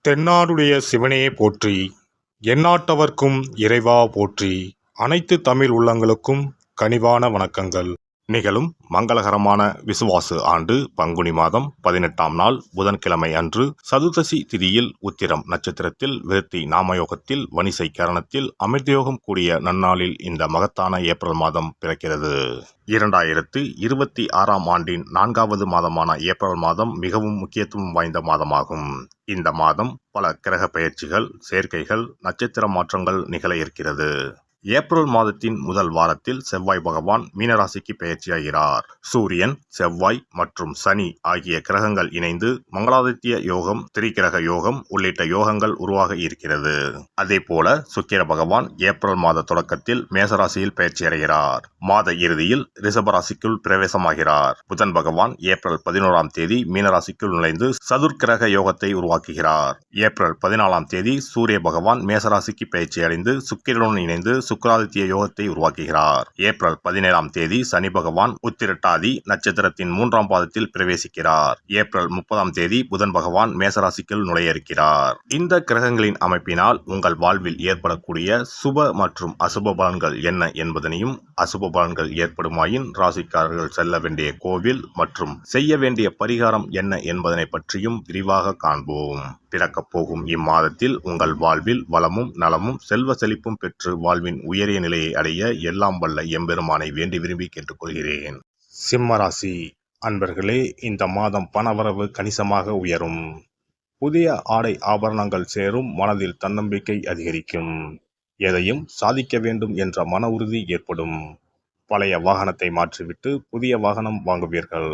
தென்னாடுடைய சிவனே போற்றி, எந்நாட்டவர்க்கும் இறைவா போற்றி. அனைத்து தமிழ் உள்ளங்களுக்கும் கனிவான வணக்கங்கள். நிகழும் மங்களகரமான விசுவாசு ஆண்டு பங்குனி மாதம் 18ஆம் நாள் புதன்கிழமை அன்று சதுர்தசி திதியில் உத்திரம் நட்சத்திரத்தில் விருத்தி நாமயோகத்தில் வணிசை கரணத்தில் அமிர்தயோகம் கூடிய நன்னாளில் இந்த மகத்தான ஏப்ரல் மாதம் பிறக்கிறது. 2026ஆம் ஆண்டின் 4வது மாதமான ஏப்ரல் மாதம் மிகவும் முக்கியத்துவம் வாய்ந்த மாதமாகும். இந்த மாதம் பல கிரக பெயர்ச்சிகள், சேர்க்கைகள், நட்சத்திர மாற்றங்கள் நிகழ இருக்கிறது. ஏப்ரல் மாதத்தின் முதல் வாரத்தில் செவ்வாய் பகவான் மீனராசிக்கு பெயர்ச்சியாகிறார். சூரியன், செவ்வாய் மற்றும் சனி ஆகிய கிரகங்கள் இணைந்து மங்களாதித்ய யோகம், திரிகிரக யோகம் உள்ளிட்ட யோகங்கள் உருவாக இருக்கிறது. அதே போல சுக்கிர பகவான் ஏப்ரல் மாத தொடக்கத்தில் மேசராசியில் பெயர்ச்சியடைகிறார். மாத இறுதியில் ரிஷபராசிக்குள் பிரவேசமாகிறார். புதன் பகவான் ஏப்ரல் 11ஆம் தேதி மீனராசிக்குள் நுழைந்து சதுர்கிரக யோகத்தை உருவாக்குகிறார். ஏப்ரல் 14ஆம் தேதி சூரிய பகவான் மேசராசிக்கு பெயர்ச்சியடைந்து சுக்கிரனுடன் இணைந்து சுக்கிராதித்ய யோகத்தை உருவாக்குகிறார். ஏப்ரல் 17ஆம் தேதி சனி பகவான் உத்திரட்டாதி நட்சத்திரத்தின் 3ஆம் பாதத்தில் பிரவேசிக்கிறார். ஏப்ரல் 30ஆம் தேதி புதன் பகவான் மேசராசிக்குள் நுழைய இருக்கிறார். இந்த கிரகங்களின் அமைப்பினால் உங்கள் வாழ்வில் ஏற்படக்கூடிய சுப மற்றும் அசுப பலன்கள் என்ன என்பதனையும், அசுப பலன்கள் ஏற்படுமாயின் ராசிக்காரர்கள் செல்ல வேண்டிய கோவில் மற்றும் செய்ய வேண்டிய பரிகாரம் என்ன என்பதனை பற்றியும் விரிவாக காண்போம். பிறக்கப் போகும் இம்மாதத்தில் உங்கள் வாழ்வில் வளமும் நலமும் செல்வ செழிப்பும் பெற்று வாழ்வின் உயரிய நிலையை அடைய எல்லாம் வல்ல எம்பெருமானை வேண்டி விரும்பி கேட்டுக்கொள்கிறேன். சிம்மராசி அன்பர்களே, இந்த மாதம் பணவரவு கணிசமாக உயரும். புதிய ஆடை ஆபரணங்கள் சேரும். மனதில் தன்னம்பிக்கை அதிகரிக்கும். எதையும் சாதிக்க வேண்டும் என்ற மன உறுதி ஏற்படும். பழைய வாகனத்தை மாற்றிவிட்டு புதிய வாகனம் வாங்குவீர்கள்.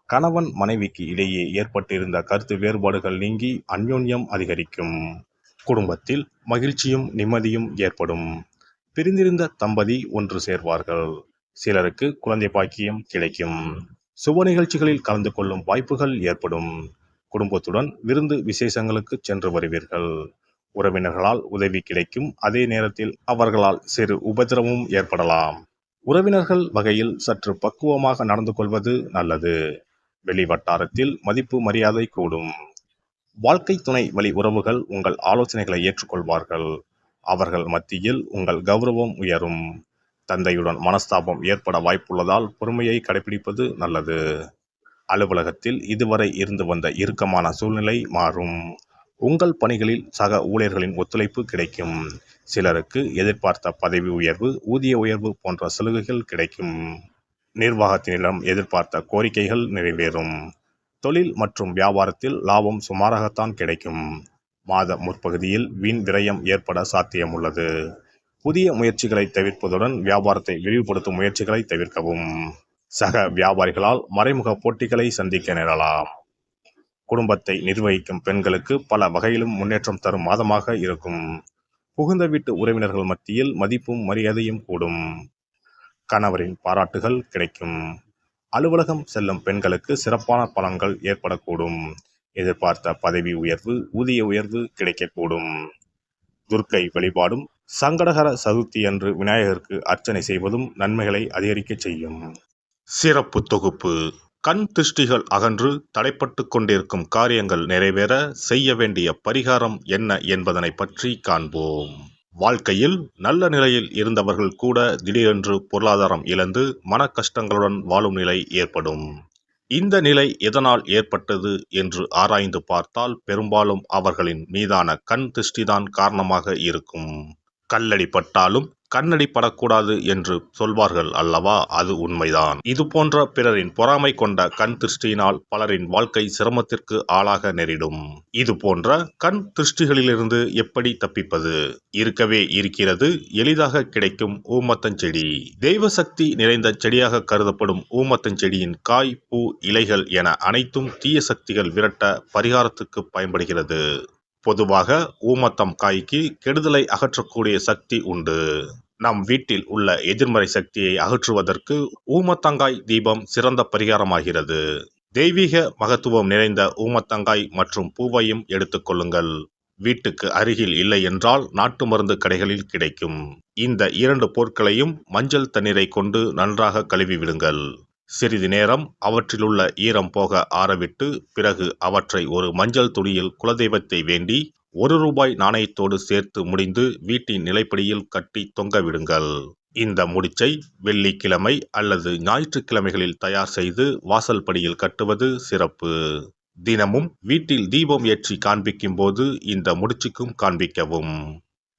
கணவன் மனைவிக்கு இடையே ஏற்பட்டிருந்த கருத்து வேறுபாடுகள் நீங்கி அந்யோன்யம் அதிகரிக்கும். குடும்பத்தில் மகிழ்ச்சியும் நிம்மதியும் ஏற்படும். பிரிந்திருந்த தம்பதி ஒன்று சேர்வார்கள். சிலருக்கு குழந்தை பாக்கியம் கிடைக்கும். சுப நிகழ்ச்சிகளில் கலந்து கொள்ளும் வாய்ப்புகள் ஏற்படும். குடும்பத்துடன் விருந்து விசேஷங்களுக்கு சென்று வருவீர்கள். உறவினர்களால் உதவி கிடைக்கும். அதே நேரத்தில் அவர்களால் சிறு உபத்திரமும் ஏற்படலாம். உறவினர்கள் வகையில் சற்று பக்குவமாக நடந்து கொள்வது நல்லது. வெளி வட்டாரத்தில் மதிப்பு மரியாதை கூடும். வாழ்க்கை துணை வழி உறவுகள் உங்கள் ஆலோசனைகளை ஏற்றுக்கொள்வார்கள். அவர்கள் மத்தியில் உங்கள் கௌரவம் உயரும். தந்தையுடன் மனஸ்தாபம் ஏற்பட வாய்ப்புள்ளதால் பொறுமையை கடைபிடிப்பது நல்லது. அலுவலகத்தில் இதுவரை இருந்து வந்த இறுக்கமான சூழ்நிலை மாறும். உங்கள் பணிகளில் சக ஊழியர்களின் ஒத்துழைப்பு கிடைக்கும். சிலருக்கு எதிர்பார்த்த பதவி உயர்வு, ஊதிய உயர்வு போன்ற சலுகைகள் கிடைக்கும். நிர்வாகத்தினிடம் எதிர்பார்த்த கோரிக்கைகள் நிறைவேறும். தொழில் மற்றும் வியாபாரத்தில் லாபம் சுமாராகத்தான் கிடைக்கும். மாத முற்பகுதியில் வீண் விரயம் ஏற்பட சாத்தியமுள்ளது. புதிய முயற்சிகளை தவிர்ப்பதுடன் வியாபாரத்தை விரிவுபடுத்தும் முயற்சிகளை தவிர்க்கவும். சக வியாபாரிகளால் மறைமுக போட்டிகளை சந்திக்க நேரலாம். குடும்பத்தை நிர்வகிக்கும் பெண்களுக்கு பல வகையிலும் முன்னேற்றம் தரும் மாதமாக இருக்கும். புகுந்த வீட்டு உறவினர்கள் மத்தியில் மதிப்பும் மரியாதையும் கூடும். கணவரின் பாராட்டுகள் கிடைக்கும். அலுவலகம் செல்லும் பெண்களுக்கு சிறப்பான பலன்கள் ஏற்படக்கூடும். எதிர்பார்த்த பதவி உயர்வு, ஊதிய உயர்வு கிடைக்கக்கூடும். துர்க்கை வழிபாடும் சங்கடகர சதுர்த்தி அன்று விநாயகருக்கு அர்ச்சனை செய்வதும் நன்மைகளை அதிகரிக்க செய்யும். சிறப்பு தொகுப்பு. கண் திருஷ்டிகள் அகன்று தடைப்பட்டு கொண்டிருக்கும் காரியங்கள் நிறைவேற செய்ய வேண்டிய பரிகாரம் என்ன என்பதனை பற்றி காண்போம். வாழ்க்கையில் நல்ல நிலையில் இருந்தவர்கள் கூட திடீரென்று பொருளாதாரம் இழந்து மன கஷ்டங்களுடன் வாழும் நிலை ஏற்படும். இந்த நிலை எதனால் ஏற்பட்டது என்று ஆராய்ந்து பார்த்தால் பெரும்பாலும் அவர்களின் மீதான கண் திருஷ்டிதான் காரணமாக இருக்கும். கல்லடி பட்டாலும் கண்ணடி படக்கூடாது என்று சொல்வார்கள் அல்லவா, அது உண்மைதான். இது போன்ற பிறரின் பொறாமை கொண்ட கண் திருஷ்டியினால் பலரின் வாழ்க்கை சிரமத்திற்கு ஆளாக நேரிடும். இது போன்ற கண் திருஷ்டிகளிலிருந்து எப்படி தப்பிப்பது? இருக்கவே இருக்கிறது எளிதாக கிடைக்கும் ஊமத்தஞ்செடி. தெய்வ சக்தி நிறைந்த செடியாக கருதப்படும் ஊமத்தஞ்செடியின் காய், பூ, இலைகள் என அனைத்தும் தீய சக்திகள் விரட்ட பரிகாரத்துக்கு பயன்படுகிறது. பொதுவாக ஊமத்தம் காய்க்கு கெடுதலை அகற்றக்கூடிய சக்தி உண்டு. நம் வீட்டில் உள்ள எதிர்மறை சக்தியை அகற்றுவதற்கு ஊமத்தங்காய் தீபம் சிறந்த பரிகாரமாகிறது. தெய்வீக மகத்துவம் நிறைந்த ஊமத்தங்காய் மற்றும் பூவையும் எடுத்துக்கொள்ளுங்கள். வீட்டுக்கு அருகில் இல்லை என்றால் நாட்டு மருந்து கடைகளில் கிடைக்கும். இந்த 2 பொருட்களையும் மஞ்சள் தண்ணீரை கொண்டு நன்றாக கழுவி விடுங்கள். சிறிது நேரம் அவற்றிலுள்ள ஈரம் போக ஆறவிட்டு பிறகு அவற்றை ஒரு மஞ்சள் துணியில் குலதெய்வத்தை வேண்டி ₹1 நாணயத்தோடு சேர்த்து முடிந்து வீட்டின் நிலைப்படியில் கட்டி தொங்கவிடுங்கள். இந்த முடிச்சை வெள்ளிக்கிழமை அல்லது ஞாயிற்றுக்கிழமைகளில் தயார் செய்து வாசல் படியில் கட்டுவது சிறப்பு. தினமும் வீட்டில் தீபம் ஏற்றி காண்பிக்கும் போது இந்த முடிச்சுக்கும் காண்பிக்கவும்.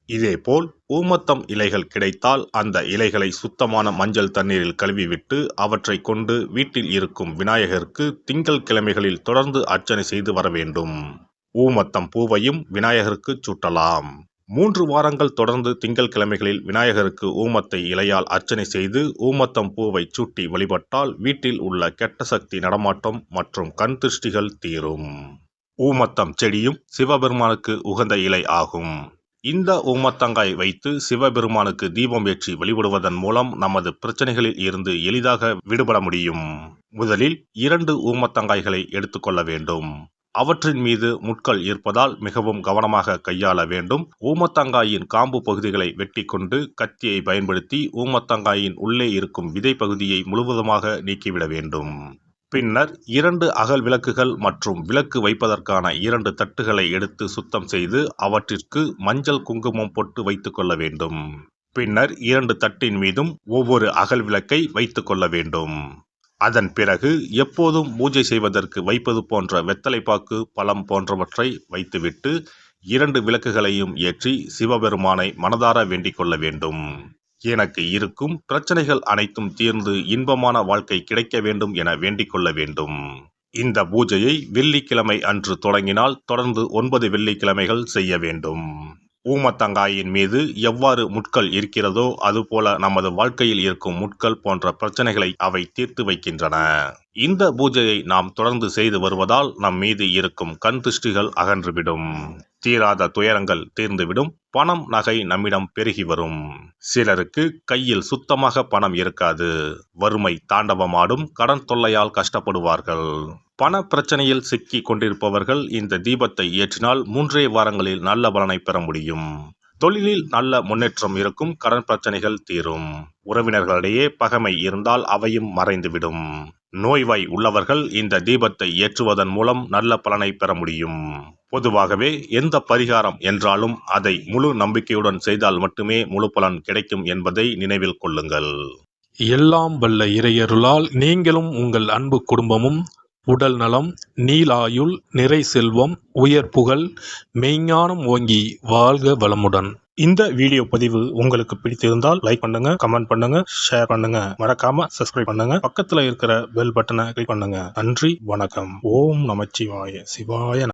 இதேபோல் ஊமத்தம் இலைகள் கிடைத்தால் அந்த இலைகளை சுத்தமான மஞ்சள் தண்ணீரில் கழுவிவிட்டு அவற்றை கொண்டு வீட்டில் இருக்கும் விநாயகருக்கு திங்கள் கிழமைகளில் தொடர்ந்து அர்ச்சனை செய்து வர வேண்டும். ஊமத்தம் பூவையும் விநாயகருக்கு சூட்டலாம். 3 வாரங்கள் தொடர்ந்து திங்கள் கிழமைகளில் விநாயகருக்கு ஊமத்தை இலையால் அர்ச்சனை செய்து ஊமத்தம் பூவை சூட்டி வழிபட்டால் வீட்டில் உள்ள கெட்ட சக்தி நடமாட்டம் மற்றும் கண் திருஷ்டிகள் தீரும். ஊமத்தம் செடியும் சிவபெருமானுக்கு உகந்த இலை ஆகும். இந்த ஊமத்தங்காய் வைத்து சிவபெருமானுக்கு தீபம் ஏற்றி வழிபடுவதன் மூலம் நமது பிரச்சனைகளில் இருந்து எளிதாக விடுபட முடியும். முதலில் 2 ஊமத்தங்காய்களை எடுத்துக்கொள்ள வேண்டும். அவற்றின் மீது முட்கள் இருப்பதால் மிகவும் கவனமாக கையாள வேண்டும். ஊமத்தங்காயின் காம்பு பகுதிகளை வெட்டி கொண்டு கத்தியை பயன்படுத்தி ஊமத்தங்காயின் உள்ளே இருக்கும் விதை பகுதியை முழுவதுமாக நீக்கிவிட வேண்டும். பின்னர் 2 அகல் விளக்குகள் மற்றும் விளக்கு வைப்பதற்கான 2 தட்டுகளை எடுத்து சுத்தம் செய்து அவற்றிற்கு மஞ்சள் குங்குமம் போட்டு வைத்துக் கொள்ள வேண்டும். பின்னர் 2 தட்டின் மீதும் ஒவ்வொரு அகல் விளக்கை வைத்துக் கொள்ள வேண்டும். அதன் பிறகு எப்போதும் பூஜை செய்வதற்கு வைப்பது போன்ற வெத்தலைப்பாக்கு, பழம் போன்றவற்றை வைத்துவிட்டு 2 விளக்குகளையும் ஏற்றி சிவபெருமானை மனதார வேண்டிக் கொள்ள வேண்டும். எனக்கு இருக்கும் பிரச்சனைகள் அனைத்தும் தீர்ந்து இன்பமான வாழ்க்கை கிடைக்க வேண்டும் என வேண்டிக் கொள்ள வேண்டும். இந்த பூஜையை வெள்ளிக்கிழமை அன்று தொடங்கினால் தொடர்ந்து 9 வெள்ளிக்கிழமைகள் செய்ய வேண்டும். ஊமத்தங்காயின் மீது எவ்வாறு முட்கள் இருக்கிறதோ அதுபோல நமது வாழ்க்கையில் இருக்கும் முட்கள் போன்ற பிரச்சனைகளை அவை தீர்த்து வைக்கின்றன. இந்த பூஜையை நாம் தொடர்ந்து செய்து வருவதால் நம் மீது இருக்கும் கண் திருஷ்டிகள் அகன்றுவிடும். தீராத துயரங்கள் தீர்ந்துவிடும். பணம், நகை நம்மிடம் பெருகி வரும். சிலருக்கு கையில் சுத்தமாக பணம் இருக்காது. வறுமை தாண்டவமாடும். கடன் தொல்லையால் கஷ்டப்படுவார்கள். பண பிரச்சனையில் சிக்கி கொண்டிருப்பவர்கள் இந்த தீபத்தை ஏற்றினால் 3 வாரங்களில் நல்ல பலனை பெற முடியும். தொழிலில் நல்ல முன்னேற்றம் இருக்கும். கடன் பிரச்சனைகள் தீரும். உறவினர்களிடையே பகைமை இருந்தால் அவையும் மறைந்துவிடும். நோய்வாய் உள்ளவர்கள் இந்த தீபத்தை ஏற்றுவதன் மூலம் நல்ல பலனை பெற முடியும். பொதுவாகவே எந்த பரிகாரம் என்றாலும் அதை முழு நம்பிக்கையுடன் செய்தால் மட்டுமே முழு பலன் கிடைக்கும் என்பதை நினைவில் கொள்ளுங்கள். எல்லாம் வல்ல இறையருளால் நீங்களும் உங்கள் அன்பு குடும்பமும் உடல் நலம், நீலாயுள், நிறை செல்வம், உயர் புகழ், மெய்ஞானம் ஓங்கி வாழ்க வளமுடன். இந்த வீடியோ பதிவு உங்களுக்கு பிடித்திருந்தால் லைக் பண்ணுங்க, கமெண்ட் பண்ணுங்க, ஷேர் பண்ணுங்க. மறக்காம சப்ஸ்கிரைப் பண்ணுங்க. பக்கத்துல இருக்கிற பெல் பட்டனை கிளிக் பண்ணுங்க. நன்றி, வணக்கம். ஓம் நமச்சிவாய. சிவாய